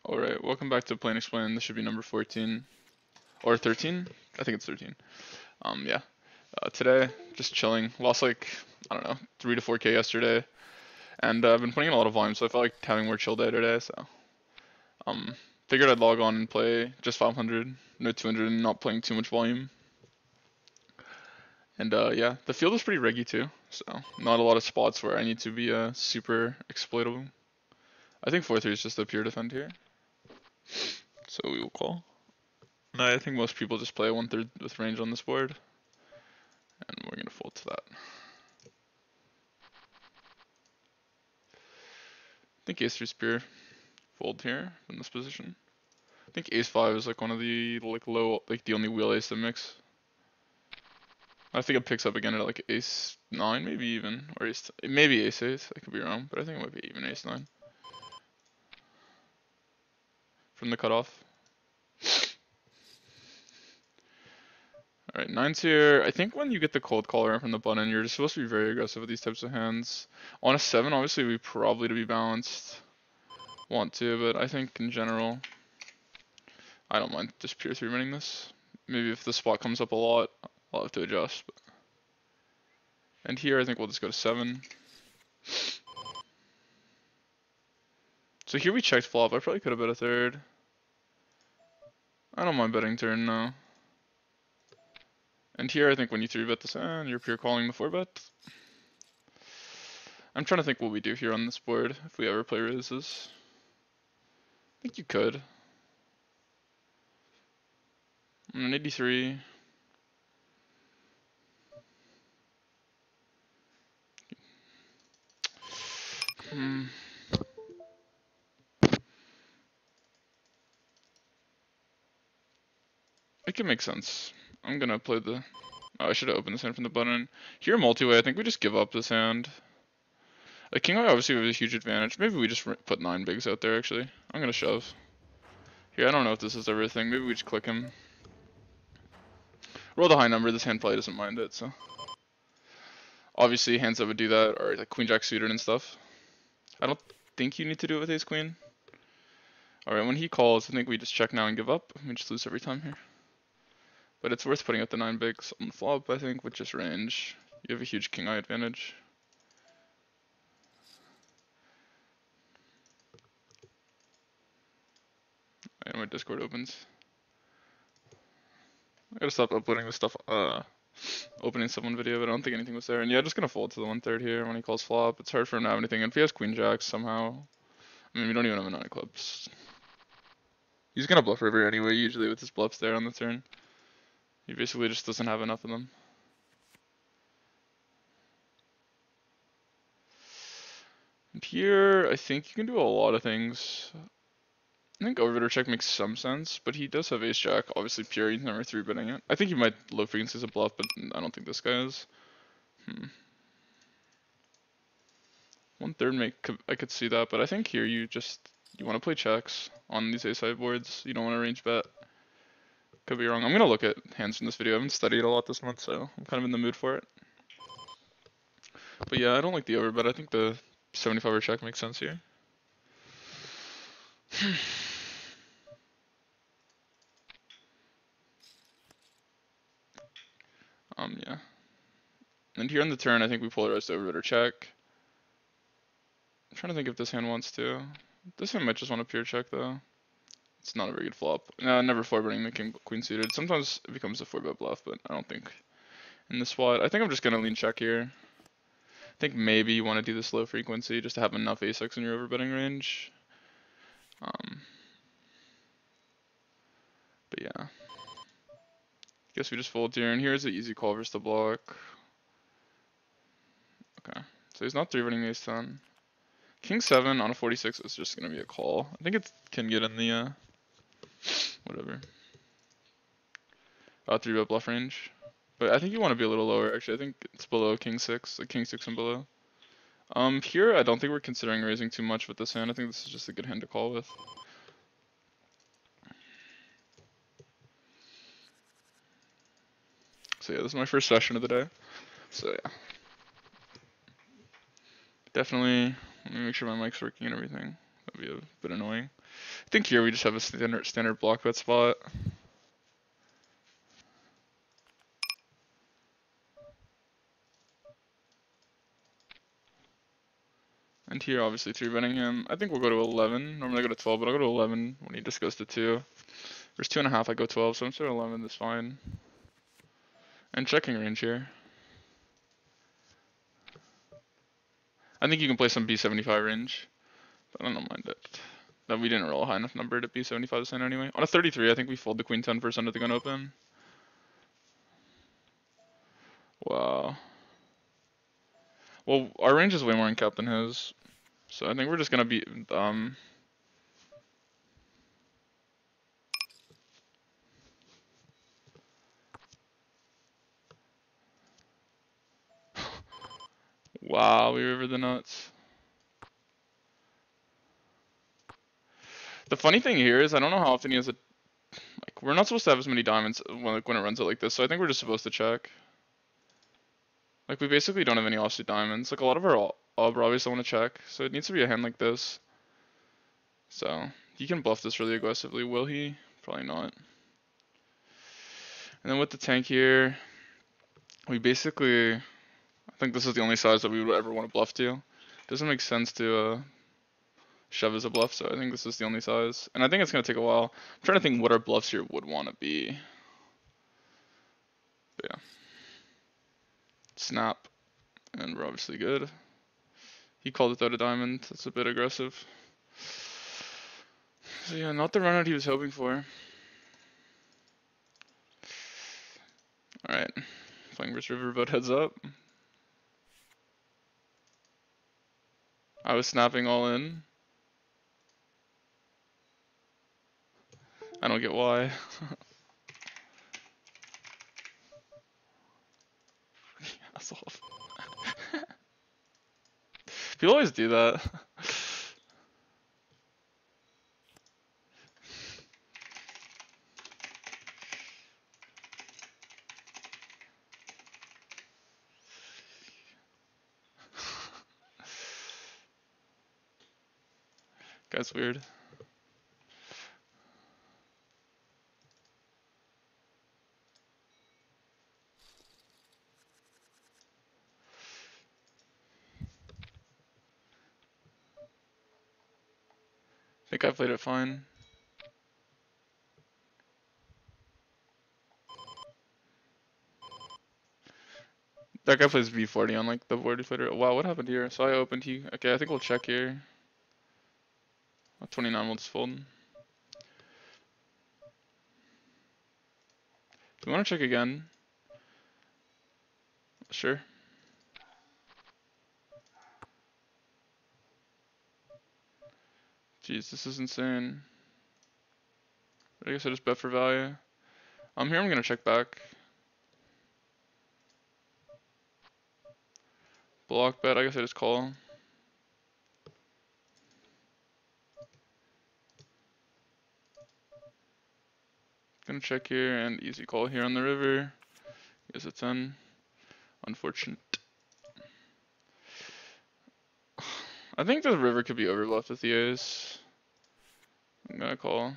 Alright, welcome back to Plain Explain. This should be number 14. Or 13? I think it's 13. Yeah. Today, just chilling. Lost like, I don't know, 3 to 4K yesterday. And I've been putting in a lot of volume, so I felt like having a more chill day today, so. Um, Figured I'd log on and play just 500, no 200, and not playing too much volume. And yeah, the field is pretty reggy too, so not a lot of spots where I need to be super exploitable. I think 4-3 is just a pure defend here. So we will call. No, I think most people just play 1/3 with range on this board, and we're gonna fold to that. I think Ace 3 Spear fold here in this position. I think Ace 5 is like one of the the only wheel ace that mix. I think it picks up again at like Ace 9 maybe even, or maybe Ace 8. I could be wrong, but I think it might be even Ace 9 from the cutoff. Alright, 9's here. I think when you get the cold call around from the button, you're just supposed to be very aggressive with these types of hands. On a 7, obviously we probably to be balanced want to, but I think in general, I don't mind just pure 3 running this. Maybe if the spot comes up a lot, I'll have to adjust. But. And here I think we'll just go to 7. So here we checked flop. I probably could have bet a 3rd. I don't mind betting turn now. And here I think when you 3-bet this hand, you're pure calling the 4-bet. I'm trying to think what we do here on this board if we ever play raises. I think you could. I'm an 83. It can make sense. I'm gonna play the. Oh, I should have opened this hand from the button. Here, multi-way, I think we just give up this hand. Like king eye obviously has a huge advantage. Maybe we just put 9 bigs out there. Actually, I'm gonna shove. Here, I don't know if this is everything. Maybe we just click him. Roll the high number. This hand probably doesn't mind it. So obviously, hands that would do that are like queen jack suited and stuff. I don't think you need to do it with ace queen. All right, when he calls, I think we just check now and give up. We just lose every time here. But it's worth putting up the 9 bigs on the flop, I think, with just range. You have a huge king eye advantage. And my Discord opens. I gotta stop uploading this stuff, opening someone video, but I don't think anything was there. And yeah, just gonna fold to the 1/3 here when he calls flop. It's hard for him to have anything. And if he has queen jacks somehow, I mean, we don't even have a 9 of clubs. He's gonna bluff river anyway, usually with his bluffs there on the turn. He basically just doesn't have enough of them. And here, I think you can do a lot of things. I think overbetter check makes some sense, but he does have ace jack, obviously pure, he's never 3-betting it. I think he might low frequency as a bluff, but I don't think this guy is. 1/3 I could see that, but I think here you want to play checks on these ace high boards. You don't want to range bet. Could be wrong. I'm gonna look at hands from this video. I haven't studied a lot this month, so I'm kind of in the mood for it. But yeah, I don't like the overbet. I think the 75er check makes sense here. Yeah. And here on the turn, I think we polarize to overbet or check. I'm trying to think if this hand wants to. This hand might just want a pure check though. It's not a very good flop. No, never 4-betting the king queen suited. Sometimes it becomes a 4-bet bluff, but I don't think in this spot. I think I'm just gonna lean check here. I think maybe you want to do this low frequency just to have enough ace-x in your overbetting range. But yeah. Guess we just fold here, and here's the easy call versus the block. Okay, so he's not 3-betting ace 10. King 7 on a 46 is just gonna be a call. I think it can get in the whatever 3-bet bluff range, but I think you want to be a little lower. Actually, I think it's below king 6, like king 6 and below. Here I don't think we're considering raising too much with this hand. I think this is just a good hand to call with. So yeah, this is my first session of the day. So yeah, definitely let me make sure my mic's working and everything. That'd be a bit annoying. I think here we just have a standard block bet spot. And here, obviously, 3-betting him. I think we'll go to 11. Normally I go to 12, but I'll go to 11 when he just goes to 2. There's 2.5, I go 12, so I'm sure 11 is fine. And checking range here. I think you can play some B75 range, but I don't mind it. That we didn't roll a high enough number to B75 this hand anyway. On a 33, I think we fold the queen 10 first under the gun open. Wow. Well, our range is way more uncapped than his, so I think we're just gonna be Wow, we river the nuts. The funny thing here is I don't know how often he has a like. We're not supposed to have as many diamonds when it runs it like this, so I think we're just supposed to check. Like we basically don't have any offsuit diamonds. Like a lot of our obvious don't want to check, so it needs to be a hand like this. So he can bluff this really aggressively. Will he? Probably not. And then with the tank here, we basically, I think this is the only size that we would ever want to bluff to. Doesn't make sense to shove as a bluff, so I think this is the only size. And I think it's going to take a while. I'm trying to think what our bluffs here would want to be. But yeah. Snap. And we're obviously good. He called without a diamond. That's a bit aggressive. So yeah, not the run out he was hoping for. Alright. Playing versus Riverboat heads up. I was snapping all in. I don't get why. People always do that. Guy's weird. I think I played it fine. That guy plays V40 on like the board he played. Wow, what happened here? So I opened, he. Okay, I think we'll check here. 29 will just fold. Do we want to check again? Sure. Jeez, this is insane. I guess I just bet for value. Here I'm gonna check back. Block bet, I guess I just call. Gonna check here and easy call here on the river. He has a 10. Unfortunate. I think the river could be overbluffed with the ace. I'm gonna call.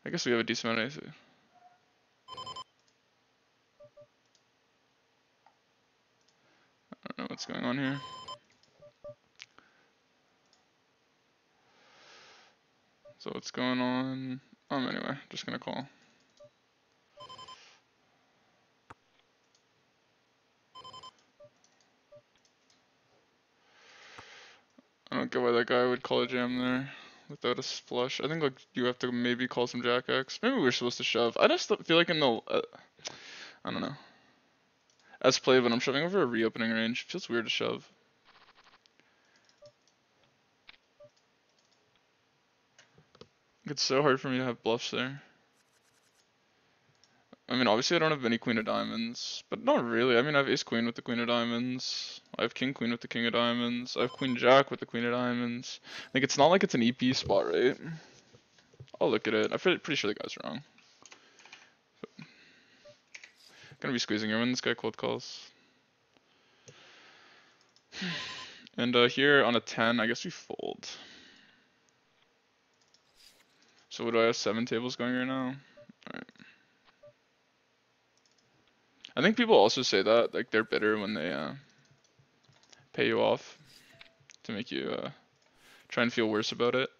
I guess we have a decent amount of ace. I don't know what's going on here. So what's going on? Anyway, just gonna call. I don't get why that guy would call a jam there without a flush. I think like you have to maybe call some jack X. Maybe we're supposed to shove. I just feel like in the I don't know. As played when I'm shoving over a reopening range, it feels weird to shove. It's so hard for me to have bluffs there. I mean, obviously I don't have any queen of diamonds, but not really. I mean, I have ace queen with the queen of diamonds. I have king queen with the king of diamonds. I have queen jack with the queen of diamonds. Like, it's not like it's an EP spot, right? I'll look at it. I'm pretty sure the guy's wrong. But gonna be squeezing here when this guy cold calls. And here on a 10, I guess we fold. So what do I have? 7 tables going right now? Alright. I think people also say that, like they're bitter when they pay you off to make you try and feel worse about it.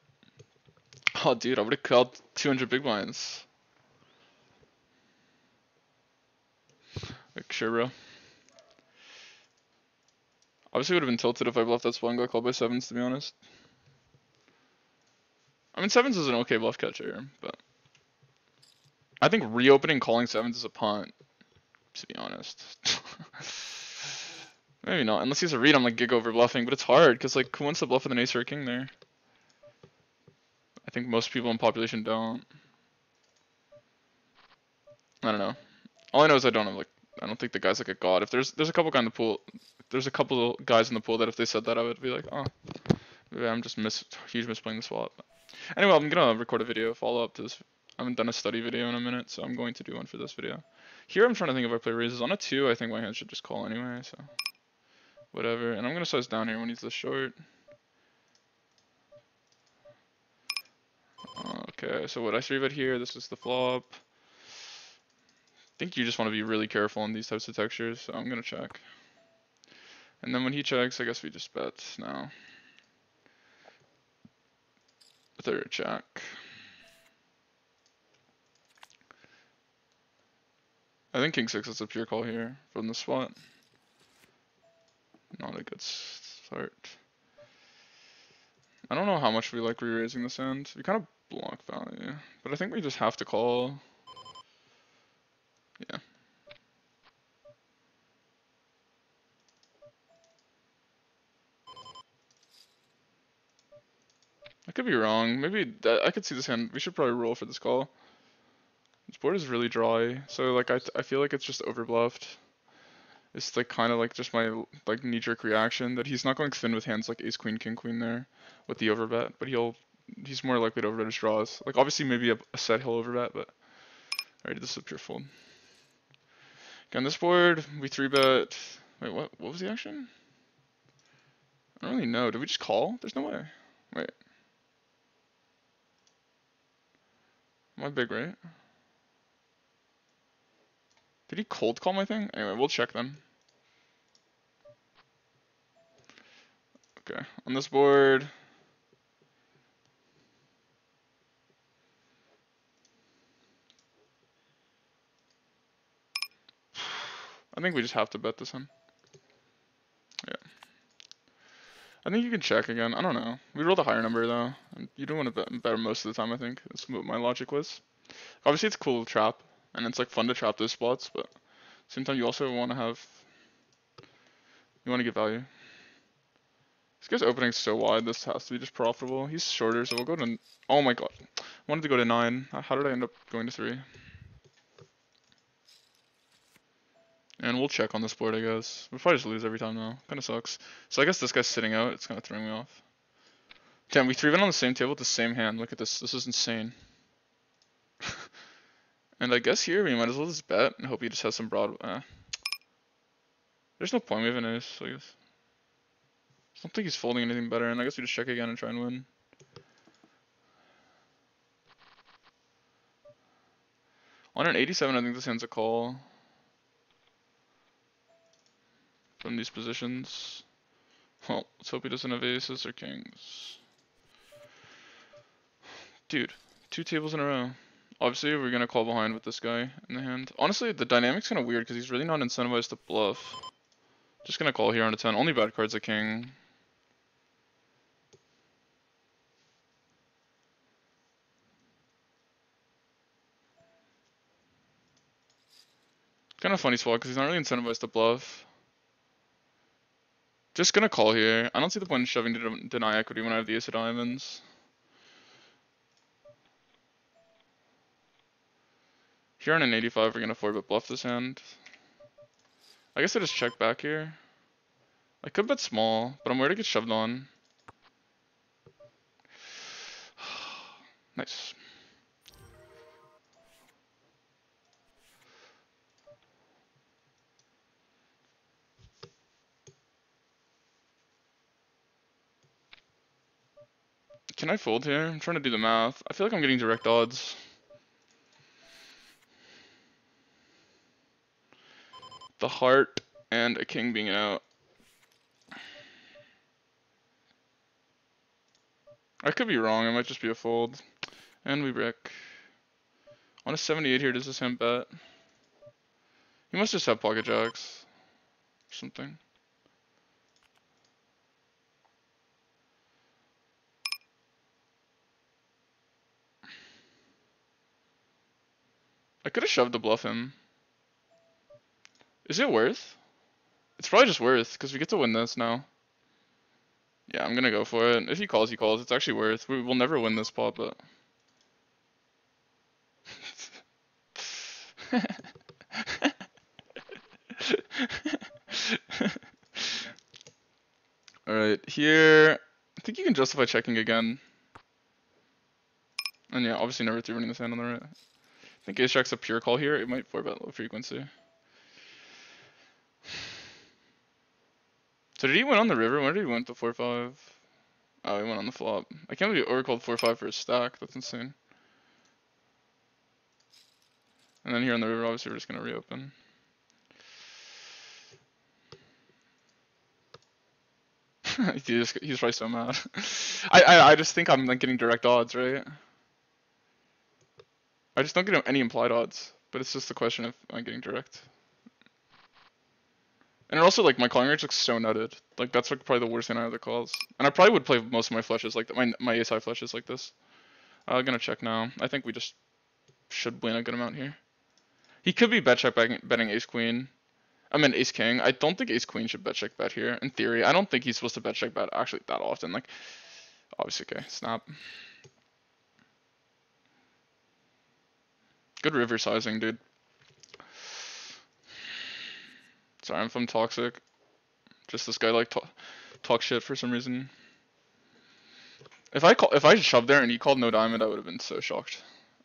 Oh dude, I would've called 200 big blinds. Like, sure bro. Obviously would've been tilted if I bluffed that spot and got called by 7s, to be honest. I mean 7s is an okay bluff catcher, but I think reopening calling 7s is a punt, to be honest. Maybe not, unless he has a read, I'm like gig over bluffing, but it's hard, cause like who wants to bluff with an ace or a king there? I think most people in population don't. I don't know. All I know is I don't have like, I don't think the guy's like a god. If there's a couple guys in the pool, there's a couple guys in the pool that if they said that I would be like, oh, maybe I'm just huge misplaying the swap. Anyway, I'm gonna record a video follow up to this. I haven't done a study video in a minute, so I'm going to do one for this video. Here I'm trying to think if I play raises. On a 2, I think my hand should just call anyway, so whatever. And I'm gonna size down here when he's this short. Okay, so what I 3-bet here, this is the flop. I think you just want to be really careful on these types of textures, so I'm gonna check. And then when he checks, I guess we just bet now. Third check. I think king 6 is a pure call here from the spot. Not a good start. I don't know how much we like re-raising this end. We kind of block value, but I think we just have to call. Yeah. I could be wrong. Maybe I could see this hand. We should probably roll for this call. This board is really dry, so like I feel like it's just overbluffed. It's like kind of like just my like knee-jerk reaction that he's not going thin with hands like ace queen king queen there with the overbet, but he's more likely to overbet his draws. Like obviously maybe a set he'll overbet, but alright, this is a pure fold. Okay, on this board we 3-bet. Wait, what was the action? I don't really know. Did we just call? There's no way. Wait. Am I big, right? Did he cold call my thing? Anyway, we'll check then. Okay, on this board. I think we just have to bet this one. Yeah. I think you can check again. I don't know. We rolled a higher number though. You don't want to bet better most of the time, I think. That's what my logic was. Obviously it's cool to trap, and it's like fun to trap those spots, but at the same time you also want to get value. This guy's opening so wide, this has to be just profitable. He's shorter, so we'll go to, oh my god. I wanted to go to 9. How did I end up going to 3? And we'll check on this board, I guess. We'll probably just lose every time though. Kinda sucks. So I guess this guy's sitting out. It's kinda throwing me off. Damn, we 3-bet on the same table with the same hand. Look at this. This is insane. And I guess here we might as well just bet and hope he just has some broad. There's no point. We have an ace, so I guess. I don't think he's folding anything better, and I guess we just check again and try and win. On an 87, I think this hand's a call. From these positions. Well, let's hope he doesn't have aces or kings. Dude, 2 tables in a row. Obviously, we're gonna call behind with this guy in the hand. Honestly, the dynamic's kind of weird because he's really not incentivized to bluff. Just gonna call here on a 10. Only bad card's a king. Kind of funny spot because he's not really incentivized to bluff. Just gonna call here. I don't see the point in shoving to deny equity when I have the ace of diamonds. Here on an 85, we're gonna 4-bet bluff this hand. I guess I just check back here. I could bet small, but I'm worried to get shoved on. Nice. Can I fold here? I'm trying to do the math. I feel like I'm getting direct odds. The heart and a king being out. I could be wrong. It might just be a fold. And we brick. On a 78 here, does this hand bet? He must just have pocket jacks. Or something. I could have shoved to bluff him. Is it worth? It's probably just worth, because we get to win this now. Yeah, I'm gonna go for it. If he calls, he calls. It's actually worth. We will never win this pot, but... Alright, here... I think you can justify checking again. And yeah, obviously never 3-running this hand on the right. I think ace jack's a pure call here. It might 4-bet low frequency. So did he win on the river? Where did he win to 4-5? Oh, he went on the flop. I can't believe he overcalled 4-5 for a stack. That's insane. And then here on the river, obviously we're just gonna reopen. He's probably so mad. I just think I'm like getting direct odds, right? I just don't get any implied odds, but it's just the question of am I getting direct. And also like my calling range looks so nutted. Like that's like probably the worst thing out of the calls. And I probably would play most of my flushes like that. My ace high flushes like this. I'm gonna check now. I think we just should win a good amount here. He could be bet check betting ace queen. I mean ace king. I don't think ace queen should bet check bet here. In theory, I don't think he's supposed to bet check bet actually that often. Like, obviously, okay, snap. Good river sizing, dude. Sorry if I'm toxic. Just this guy like talk shit for some reason. If I shoved there and he called no diamond, I would have been so shocked.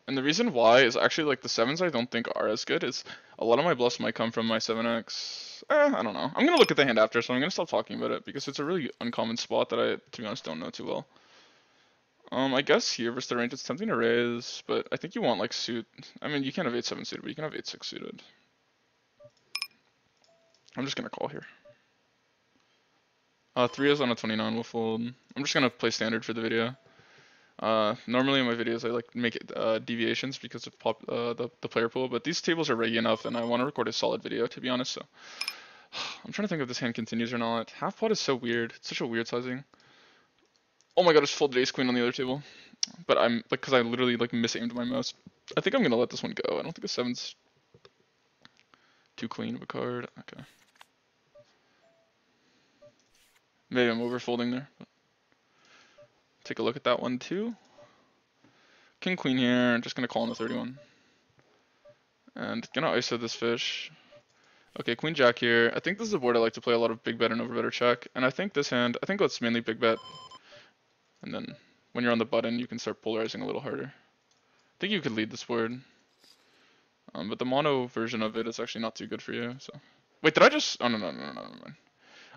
And the reason why is actually like the 7s I don't think are as good. Is a lot of my bluffs might come from my 7x. I don't know. I'm gonna look at the hand after, so I'm gonna stop talking about it because it's a really uncommon spot that I, to be honest, don't know too well. I guess here versus the range, it's tempting to raise, but I think you want like suit. I mean, you can't have 8-7 suited, but you can have 8-6 suited. I'm just gonna call here. 3 is on a 29, we'll fold. I'm just gonna play standard for the video. Normally in my videos I like make it deviations because of the player pool, but these tables are reggy enough and I want to record a solid video to be honest, so I'm trying to think if this hand continues or not. Half pot is so weird. It's such a weird sizing. Oh my god, I just folded ace queen on the other table. But I'm like, because I literally like misaimed my mouse. I think I'm gonna let this one go. I don't think a 7's too clean of a card. Okay. Maybe I'm overfolding there. But take a look at that one too. King queen here. I'm just gonna call on the 31. And gonna ISO this fish. Okay, queen jack here. I think this is a board I like to play a lot of big bet and overbetter check. And I think this hand, I think it's mainly big bet. And then when you're on the button, you can start polarizing a little harder. I think you could lead this board. But the mono version of it is actually not too good for you. So wait, did I just? Oh no.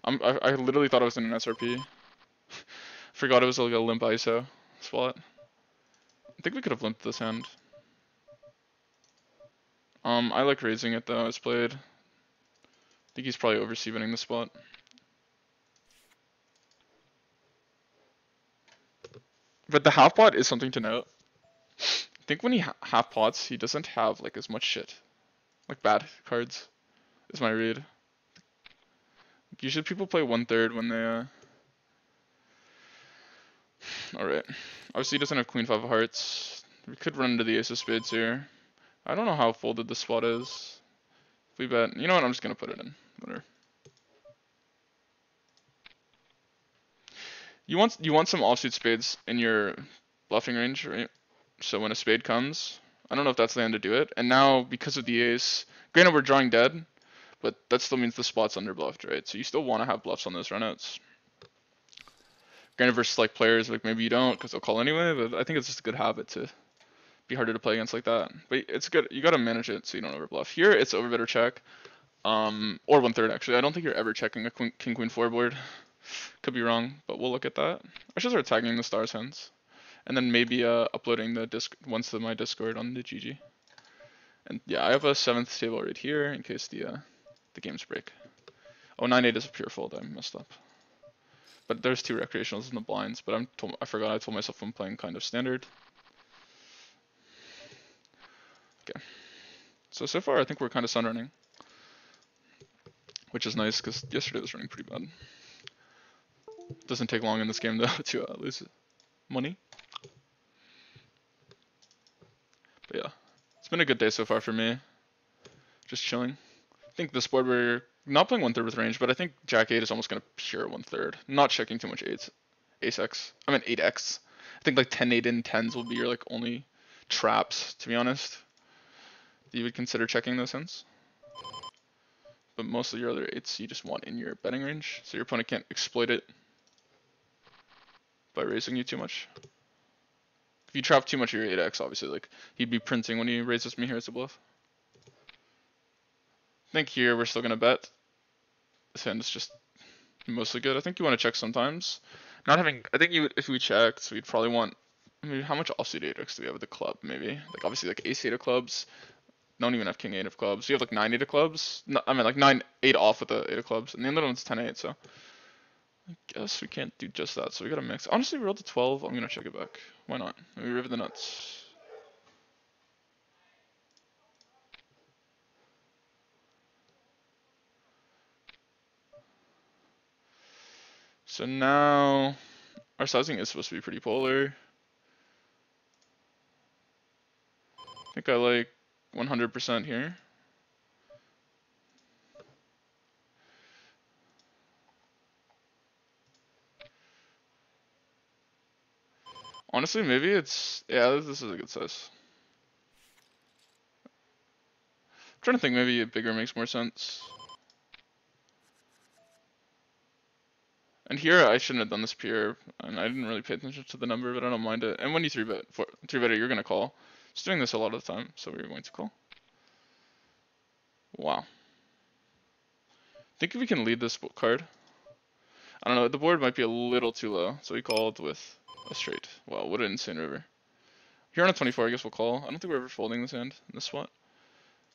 I literally thought I was in an SRP. Forgot it was like a limp ISO spot. I think we could have limped this hand. I like raising it though. It's played. I think he's probably over-c-betting the spot. But the half pot is something to note. I think when he half pots, he doesn't have like as much shit, like bad cards, is my read. Usually people play 1/3 when they. All right. Obviously he doesn't have queen 5 of hearts. We could run into the ace of spades here. I don't know how folded this spot is. If we bet, you know what? I'm just gonna put it in. Whatever. You want some offsuit spades in your bluffing range, right? So when a spade comes, I don't know if that's the hand to do it. And now because of the ace, granted we're drawing dead, but that still means the spot's underbluffed, right? So you still want to have bluffs on those runouts. Granted versus like players, like maybe you don't because they'll call anyway, but I think it's just a good habit to be harder to play against like that. But it's good. You got to manage it so you don't overbluff. Here it's overbet or check, or 1/3 actually. I don't think you're ever checking a king queen 4 board. Could be wrong, but we'll look at that. I should start tagging the stars hands. and then maybe uploading the disc once to my Discord on the GG. And yeah, I have a 7th table right here in case the games break. Oh, 9-8 is a pure fold. I messed up. But there's 2 recreationals in the blinds. But I forgot. I told myself I'm playing kind of standard. Okay. So far I think we're kind of sun running, which is nice because yesterday was running pretty bad. Doesn't take long in this game though to lose money. But yeah, it's been a good day so far for me. Just chilling. I think this board we're not playing 1/3 with range, but I think Jack 8 is almost gonna pure 1/3. Not checking too much 8s. Ace X. I mean 8x. I think like 10-8 and 10s will be your like only traps, to be honest. You would consider checking those hands. But most of your other 8s you just want in your betting range, so your opponent can't exploit it by raising you too much. If you trap too much of your 8x, obviously, like, he'd be printing when he raises me here as a bluff. I think here we're still gonna bet. This hand is just mostly good. I think you want to check sometimes. Not having, I think you if we checked, we'd probably want, I mean, how much offsuit 8x do we have with the club, maybe? Like, obviously, like, ace 8 of clubs. Don't even have king 8 of clubs. You have like 9 8 of clubs. No, I mean, like 9 8 off with the 8 of clubs. And the other one's 10 8, so I guess we can't do just that, so we gotta mix. Honestly, we rolled a 12. I'm gonna check it back. Why not? Maybe river the nuts. So now our sizing is supposed to be pretty polar. I think I like 100% here. Honestly, maybe it's, yeah, this is a good size. I'm trying to think maybe a bigger makes more sense. And here I shouldn't have done this pure, and I didn't really pay attention to the number, but I don't mind it. And when you 3-bet it, you're gonna call. Just doing this a lot of the time, so we're going to call. Wow. Think we can lead this card. I don't know, the board might be a little too low, so we called with a straight. Wow, what an insane river. Here on a 24, I guess we'll call. I don't think we're ever folding this hand in this spot.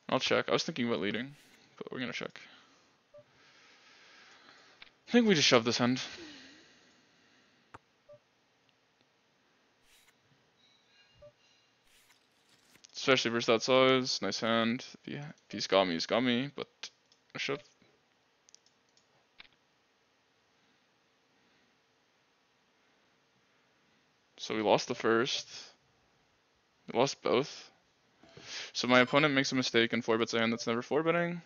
I'll check. I was thinking about leading, but we're gonna check. I think we just shove this hand. Especially versus that size. Nice hand. If he's got me, he's got me, but I shove. So we lost the first. We lost both. So my opponent makes a mistake and 4-bets a hand that's never 4-betting,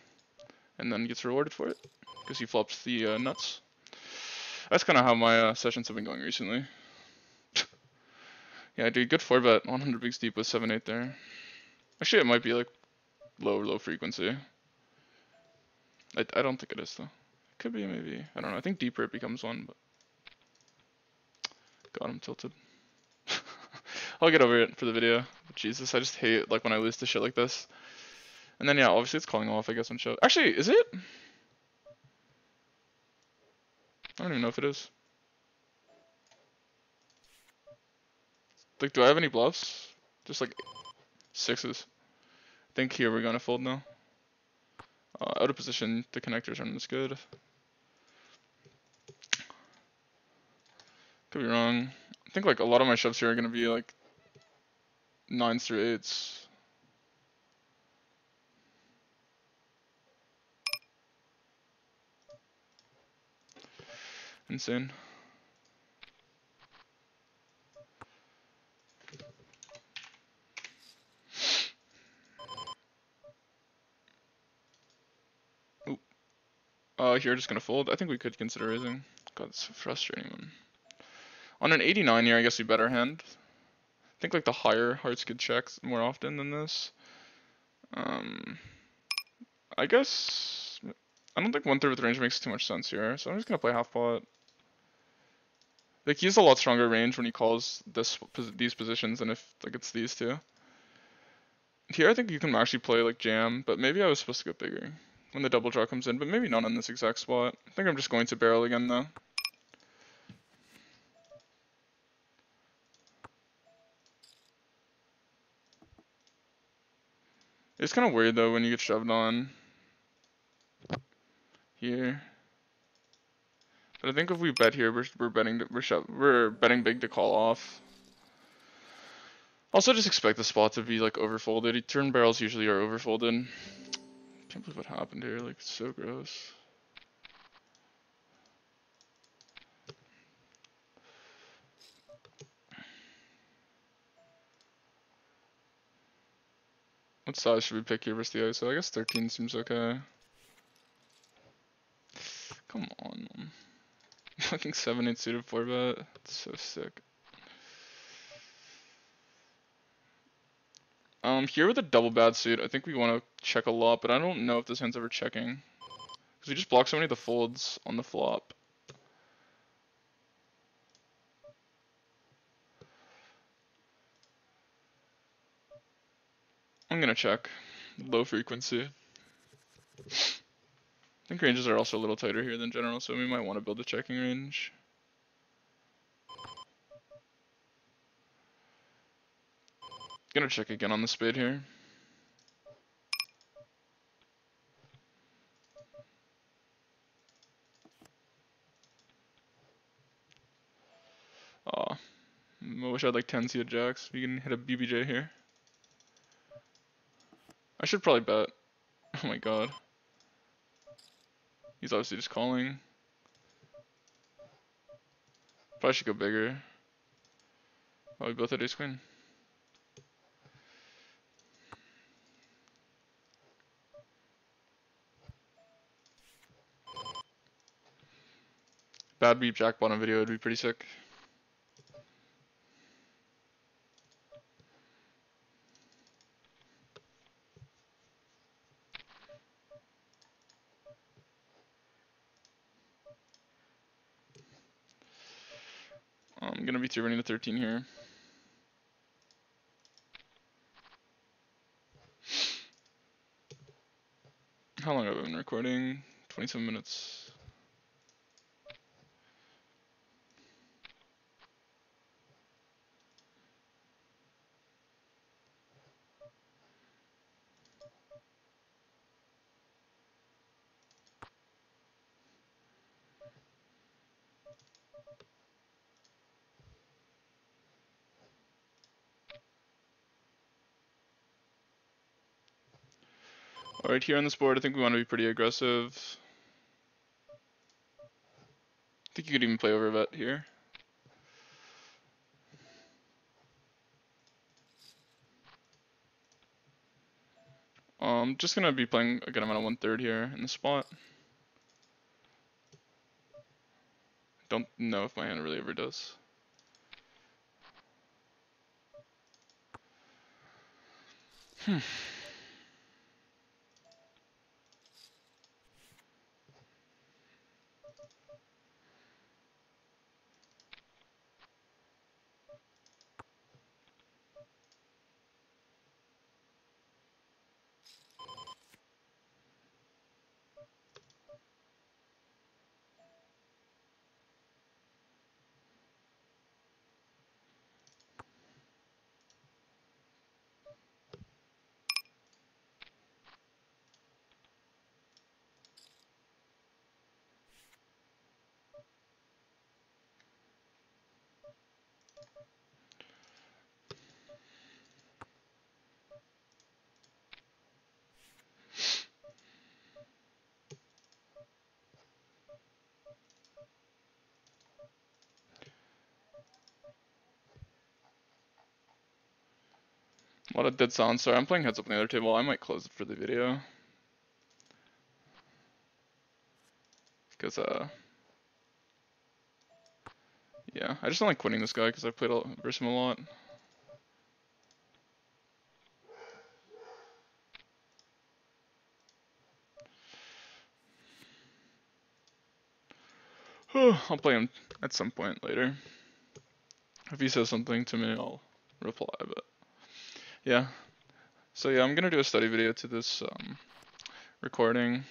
and then gets rewarded for it, because he flops the nuts. That's kind of how my sessions have been going recently. Yeah, dude, good 4-bet, 100 bigs deep with 7-8 there. Actually, it might be like low frequency. I don't think it is though. It could be maybe. I don't know. I think deeper it becomes one, but God, I'm tilted. I'll get over it for the video. But Jesus, I just hate like when I lose to shit like this. And then yeah, obviously it's calling off, I guess, on shove. Actually, is it? I don't even know if it is. Like, do I have any bluffs? Just like 6s. I think here we're gonna fold now. Out of position, the connectors aren't as good. Could be wrong. I think like a lot of my shoves here are gonna be like 9s through 8s. Insane. Here just gonna fold. I think we could consider raising. God, it's so frustrating, man. On an 89 here, I guess we bet our hand. I think like the higher hearts could check more often than this. I guess I don't think 1/3 with range makes too much sense here, so I'm just gonna play half pot. Like he has a lot stronger range when he calls these positions than if like it's these two. Here I think you can actually play like jam, but maybe I was supposed to go bigger when the double draw comes in, but maybe not in this exact spot. I think I'm just going to barrel again though. It's kind of weird though when you get shoved on here. But I think if we bet here, we're betting big to call off. Also, just expect the spot to be like overfolded. Turn barrels usually are overfolded. Can't believe what happened here. Like, it's so gross. What size should we pick here versus the ISO? I guess 13 seems okay. Come on, man. Fucking 7-8 suited 4-bet. It's so sick. Here with a double bad suit, I think we want to check a lot, but I don't know if this hand's ever checking. Because we just block so many of the folds on the flop. I'm gonna check. Low frequency. I think ranges are also a little tighter here than general, so we might want to build a checking range. Gonna check again on the spade here. Aw. I wish I had like 10 suited jacks. We can hit a BBJ here. I should probably bet. Oh my god. He's obviously just calling. Probably should go bigger. Oh, we both had ace queen. Bad beat jack bottom video would be pretty sick. I'm gonna be 3-running to 13 here. How long have I been recording? 27 minutes. Alright, here on this board, I think we want to be pretty aggressive. I think you could even play over a bet here. Just gonna be playing a good amount of 1/3 here in the spot. Don't know if my hand really ever does. A lot of dead silence. Sorry, I'm playing heads up on the other table. I might close it for the video. Because, yeah, I just don't like quitting this guy because I played versus him a lot. I'll play him at some point later. If he says something to me, I'll reply, but yeah. So yeah, I'm gonna do a study video to this recording.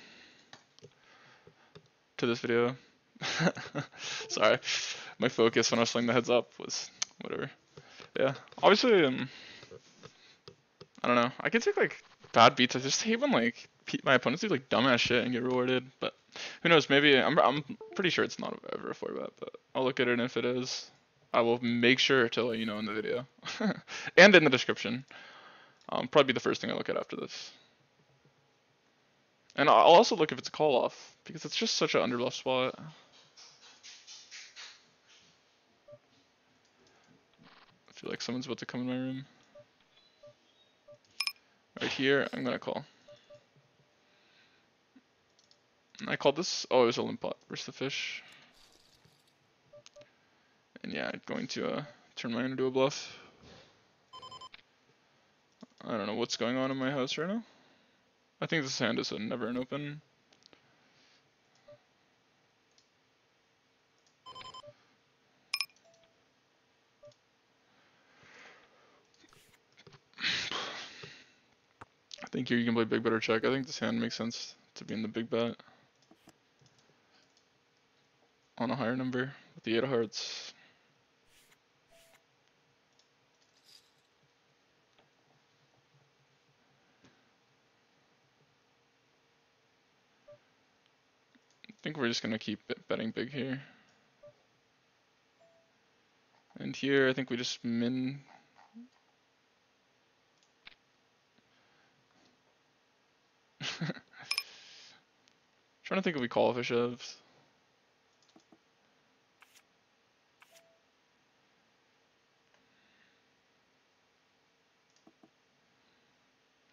To this video. Sorry. My focus when I was playing the heads up was whatever. Yeah. Obviously, I don't know. I could take like bad beats. I just hate when like my opponents do like dumbass shit and get rewarded. But who knows? Maybe I'm pretty sure it's not ever a 4-bet, but I'll look at it, and if it is, I will make sure to let you know in the video and in the description. Probably be the first thing I look at after this. And I'll also look if it's a call off because it's just such an underbluff spot. I feel like someone's about to come in my room. Right here, I'm gonna call. I called this. Oh, it was a limp pot versus the fish. And yeah, I'm going to turn mine into a bluff. I don't know what's going on in my house right now. I think this hand is a never an open. I think here you can play big bet or check. I think this hand makes sense to be in the big bet on a higher number with the 8 of hearts. I think we're just gonna keep betting big here. And here, I think we just min. Trying to think if we call if it shoves.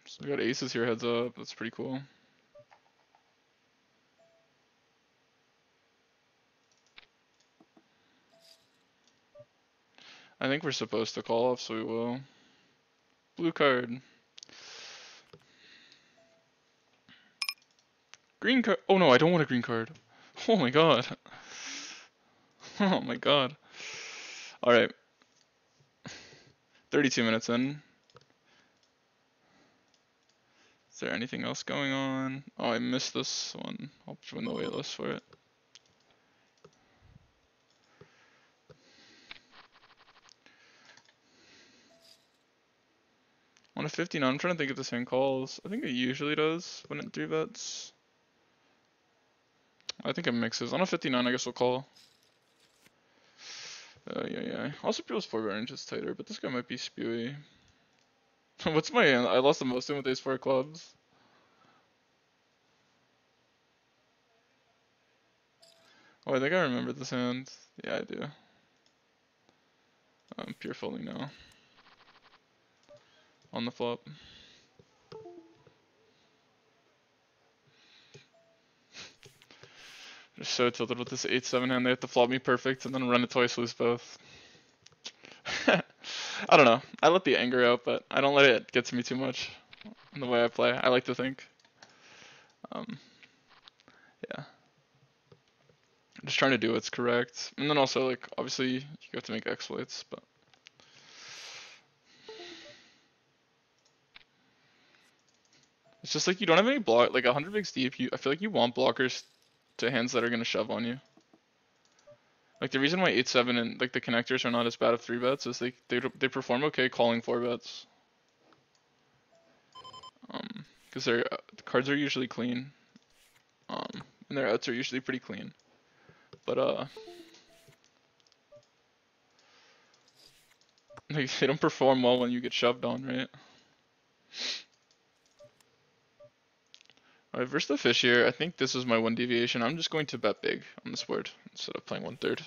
So we got aces here heads up. That's pretty cool. I think we're supposed to call off, so we will. Blue card. Green card. Oh no, I don't want a green card. Oh my god. Oh my god. Alright. 32 minutes in. Is there anything else going on? Oh, I missed this one. I'll join the waitlist for it. On a 59, I'm trying to think if this hand calls. I think it usually does when it 3-bets. I think it mixes. On a 59, I guess we'll call. Yeah. Also, people's 4-bet range is tighter, but this guy might be spewy. What's my hand? I lost the most in with ace 4 clubs. Oh, I think I remember this hand. Yeah, I do. I'm pure folding now. On the flop. Just so tilted with this 8-7 hand. They have to flop me perfect and then run it twice, lose both. I don't know. I let the anger out, but I don't let it get to me too much in the way I play. I like to think. Yeah. I'm just trying to do what's correct. And then also, like, obviously, you have to make exploits, but. It's just like you don't have any block, like 100 bigs deep, I feel like you want blockers to hands that are going to shove on you. Like the reason why 8-7 and like the connectors are not as bad of 3-bets is they perform okay calling 4-bets. Because their the cards are usually clean. And their outs are usually pretty clean. But like, they don't perform well when you get shoved on, right? Alright, versus the fish here, I think this is my one deviation. I'm just going to bet big on this board instead of playing 1/3.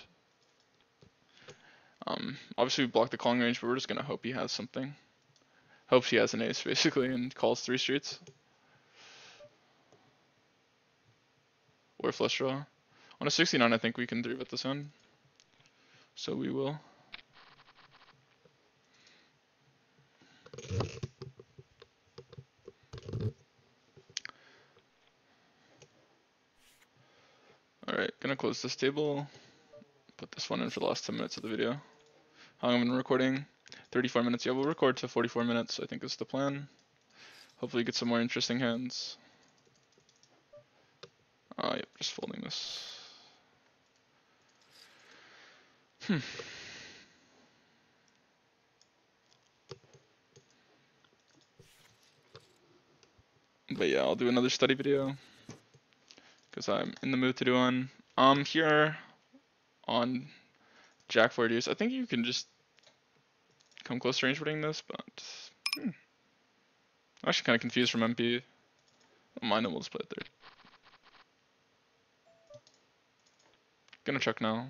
Obviously we block the calling range, but we're just gonna hope he has something. Hopes he has an ace basically and calls 3 streets. Or flush draw. On a 69, I think we can 3-bet this end. So we will. Alright, gonna close this table. Put this one in for the last 10 minutes of the video. How long have I been recording? 34 minutes. Yeah, we'll record to 44 minutes, I think is the plan. Hopefully get some more interesting hands. Yep, just folding this. But yeah, I'll do another study video because I'm in the mood to do one. Here on Jack 4 deuce, I think you can just come close to range winning this, but I'm actually kind of confused from MP. Don't mind it, we'll just play it there. Gonna check now.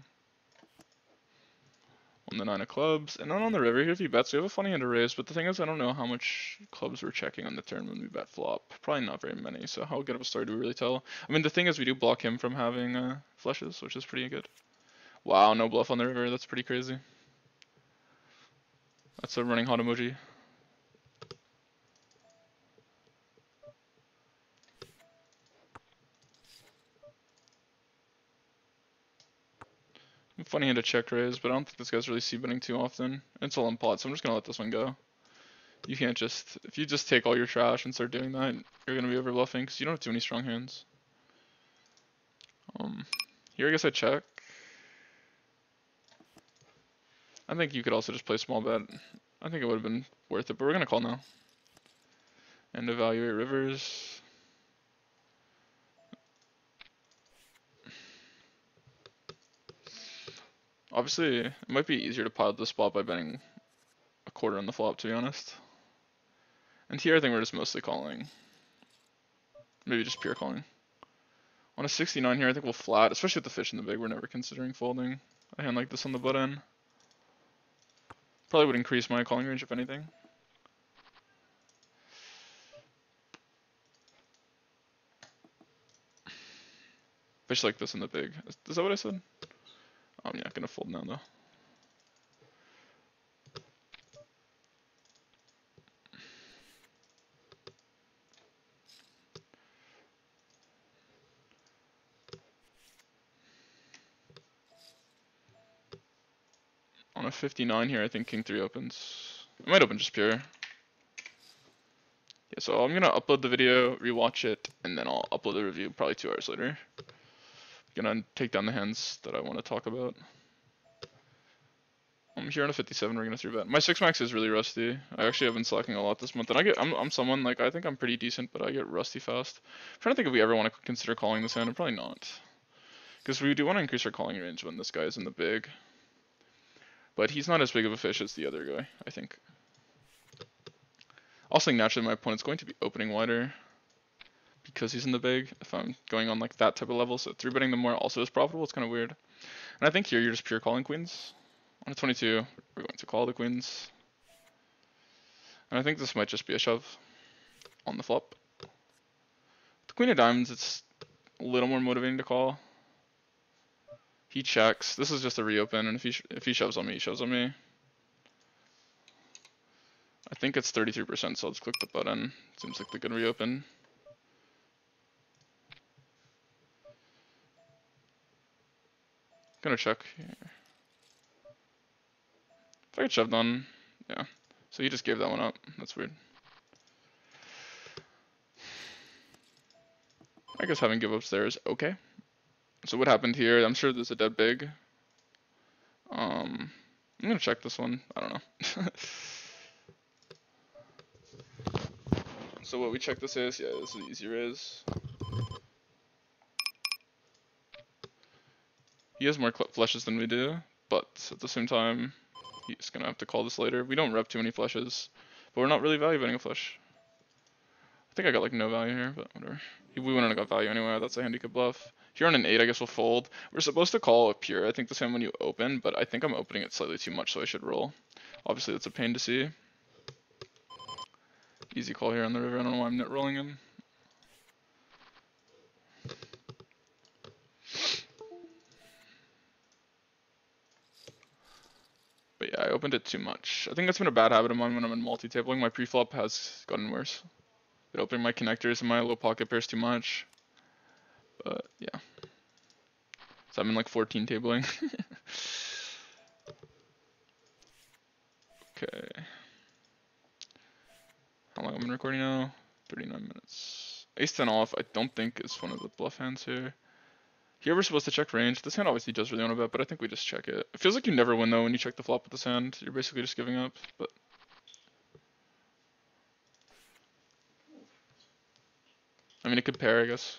On the 9 of clubs, and then on the river, here if he bets, we have a funny hand to raise, but the thing is, I don't know how much clubs we're checking on the turn when we bet flop. Probably not very many, so how good of a story do we really tell? I mean, the thing is, we do block him from having flushes, which is pretty good. Wow, no bluff on the river, that's pretty crazy. That's a running hot emoji. Funny hand to check raise, but I don't think this guy's really c-betting too often. It's all in pot, so I'm just gonna let this one go. You can't just, if you just take all your trash and start doing that, you're gonna be over bluffing because you don't have too many strong hands. Here I guess I check. I think you could also just play small bet. I think it would have been worth it, but we're gonna call now. And evaluate rivers. Obviously, it might be easier to pilot the spot by betting a quarter on the flop, to be honest. And here I think we're just mostly calling. Maybe just pure calling. On a 69 here, I think we'll flat, especially with the fish in the big. We're never considering folding a hand like this on the button. Probably would increase my calling range if anything. Fish like this in the big. Is that what I said? I'm not gonna fold now though. On a 59 here, I think king 3 opens. It might open just pure. Yeah, so I'm gonna upload the video, rewatch it, and then I'll upload the review probably 2 hours later. Gonna take down the hands that I want to talk about. I'm here on a 57, we're gonna 3-bet. My 6-max is really rusty. I actually have been slacking a lot this month, and I'm someone, like, I think I'm pretty decent, but I get rusty fast. I'm trying to think if we ever want to consider calling this hand, and probably not. Because we do want to increase our calling range when this guy is in the big. But he's not as big of a fish as the other guy, I think. Also, naturally, my opponent's going to be opening wider because he's in the big. If I'm going on like that type of level, so 3-betting them more also is profitable. It's kind of weird. And I think here you're just pure calling queens. On a 22, we're going to call the queens. And I think this might just be a shove on the flop. The queen of diamonds, it's a little more motivating to call. He checks. This is just a reopen, and if he shoves on me, he shoves on me. I think it's 33%, so I'll just click the button. Seems like the good reopen. Gonna check here. If I get shoved on, yeah. So he just gave that one up. That's weird. I guess having give ups there is okay. So what happened here? I'm sure there's a dead big. I'm gonna check this one. I don't know. So what we check this is, yeah, this is easy raise. He has more flushes than we do, but at the same time, he's gonna have to call this later. We don't rep too many flushes, but we're not really value betting a flush. I think I got like no value here, but whatever. We wouldn't have got value anyway. That's a hand he could bluff. Here on an 8, I guess we'll fold. We're supposed to call a pure. I think the same when you open, but I think I'm opening it slightly too much, so I should roll. Obviously, that's a pain to see. Easy call here on the river. I don't know why I'm net rolling him. But yeah, I opened it too much. I think that's been a bad habit of mine when I'm in multi-tabling. My pre-flop has gotten worse. Been opening my connectors and my low pocket pairs too much. But yeah. So I'm in like 14 tabling. Okay. How long have I been recording now? 39 minutes. Ace 10 off, I don't think is one of the bluff hands here. Here we're supposed to check range. This hand obviously does really want to bet, but I think we just check it. It feels like you never win though when you check the flop with this hand. You're basically just giving up, but... I mean, it could pair, I guess.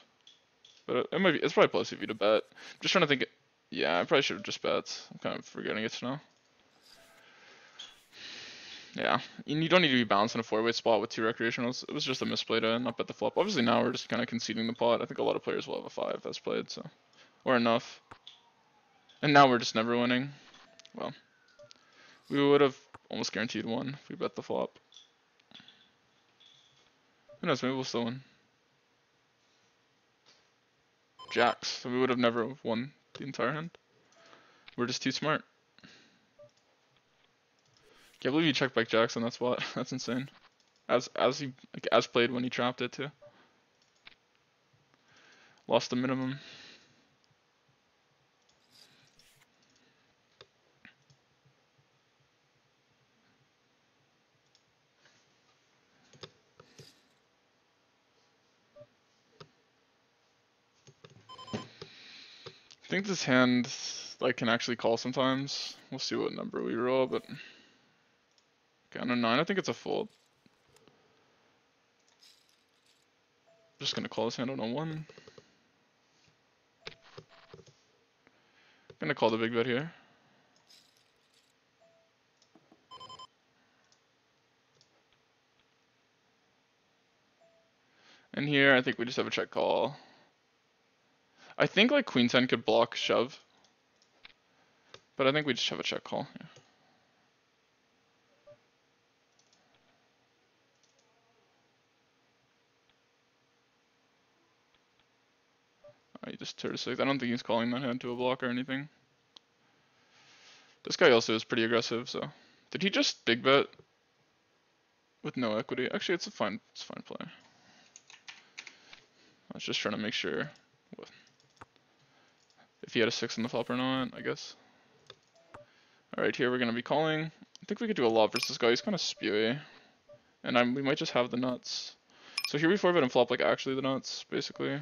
But it might be, it's probably plus EV to bet. I'm just trying to think. Yeah, I probably should have just bet. I'm kind of forgetting it now. Yeah, and you don't need to be balanced in a 4-way spot with 2 recreationals. It was just a misplay to not bet the flop. Obviously now we're just kind of conceding the pot. I think a lot of players will have a 5 as played, so. Or enough. And now we're just never winning. Well, we would have almost guaranteed 1 if we bet the flop. Who knows, maybe we'll still win. Jacks, so we would have never won the entire hand. We're just too smart. Can't believe you checked back Jackson. That's what. That's insane. As played when he trapped it too. Lost the minimum. I think this hand like can actually call sometimes. We'll see what number we roll, but okay, on a 9, I think it's a fold. Just gonna call this hand on a 1. Gonna call the big bet here. And here, I think we just have a check call. I think like queen 10 could block shove, but I think we just have a check call. Yeah. He just turns 6. I don't think he's calling that hand to a block or anything. This guy also is pretty aggressive, so. Did he just big bet with no equity? Actually, it's a fine play. I was just trying to make sure if he had a 6 on the flop or not, I guess. Alright, here we're going to be calling. I think we could do a lot versus this guy. He's kind of spewy. And we might just have the nuts. So here we 4-bet and flop like actually the nuts, basically.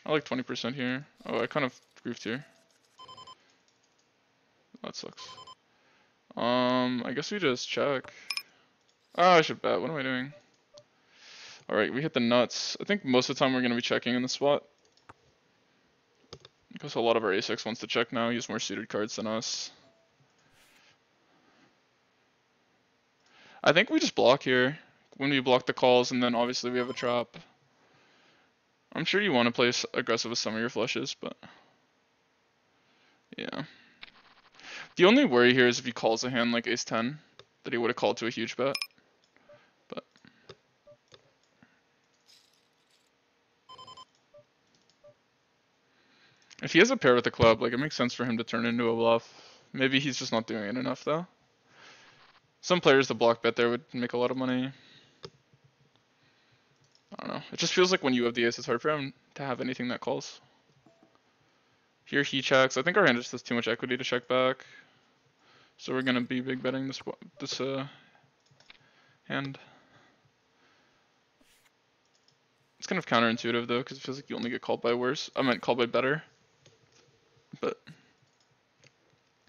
I like 20% here. Oh, I kind of goofed here. That sucks. I guess we just check. Oh, I should bet. What am I doing? Alright, we hit the nuts. I think most of the time we're going to be checking in the spot. Because a lot of our a6 wants to check now. He has more suited cards than us. I think we just block here. When we block the calls, and then obviously we have a trap. I'm sure you want to play aggressive with some of your flushes, but yeah. The only worry here is if he calls a hand like ace-10, that he would have called to a huge bet. But if he has a pair with a club, like it makes sense for him to turn into a bluff. Maybe he's just not doing it enough though. Some players the block bet there would make a lot of money. I don't know. It just feels like when you have the ace, it's hard for him to have anything that calls. Here he checks. I think our hand just has too much equity to check back. So we're gonna be big betting this hand. It's kind of counterintuitive though, because it feels like you only get called by worse. I meant called by better. But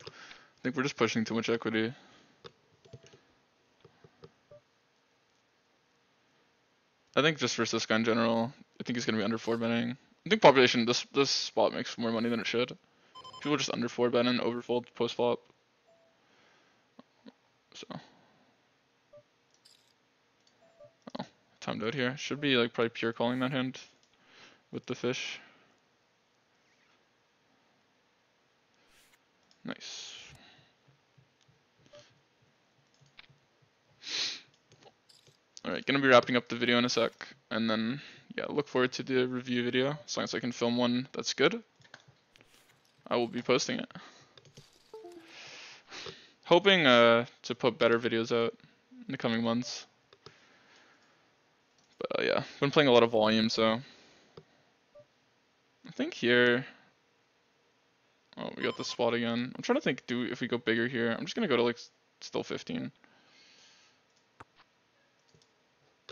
I think we're just pushing too much equity. I think just versus this guy in general, I think he's gonna be under 4-betting. I think population, this spot makes more money than it should. People just under 4-bet and overfold post flop. So, oh, timed out here. Should be like probably pure calling that hand with the fish. Nice. Alright, gonna be wrapping up the video in a sec, and then, yeah, look forward to the review video. As long as I can film one that's good, I will be posting it. Hoping to put better videos out in the coming months. But yeah, been playing a lot of volume, so I think here. Oh, we got the spot again. I'm trying to think, if we go bigger here? I'm just gonna go to like still 15.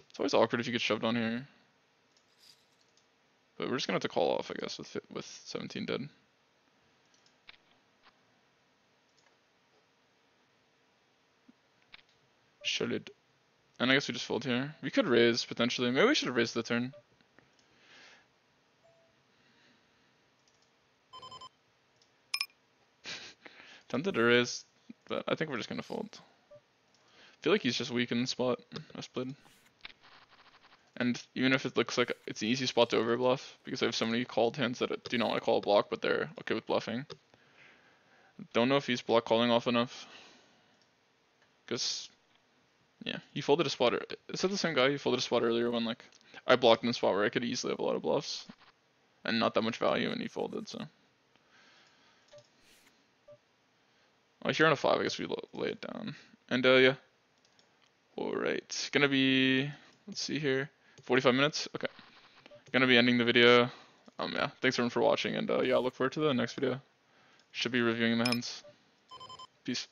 It's always awkward if you get shoved on here. But we're just gonna have to call off, I guess, with 17 dead. Solid. And I guess we just fold here. We could raise, potentially. Maybe we should have raised the turn. Tempted to raise, but I think we're just gonna fold. I feel like he's just weak in the spot. I split. And even if it looks like it's an easy spot to overbluff, because I have so many called hands that do not want to call a block, but they're okay with bluffing. Don't know if he's block calling off enough. Because, yeah, he folded a spot. Is that the same guy? He folded a spot earlier when, like, I blocked in a spot where I could easily have a lot of bluffs. And not that much value, and he folded, so. Oh, here on a 5, I guess we lay it down. And, yeah. Alright, gonna be, let's see here, 45 minutes? Okay. Gonna be ending the video. Yeah, thanks everyone for watching, and yeah, look forward to the next video. Should be reviewing the hands. Peace.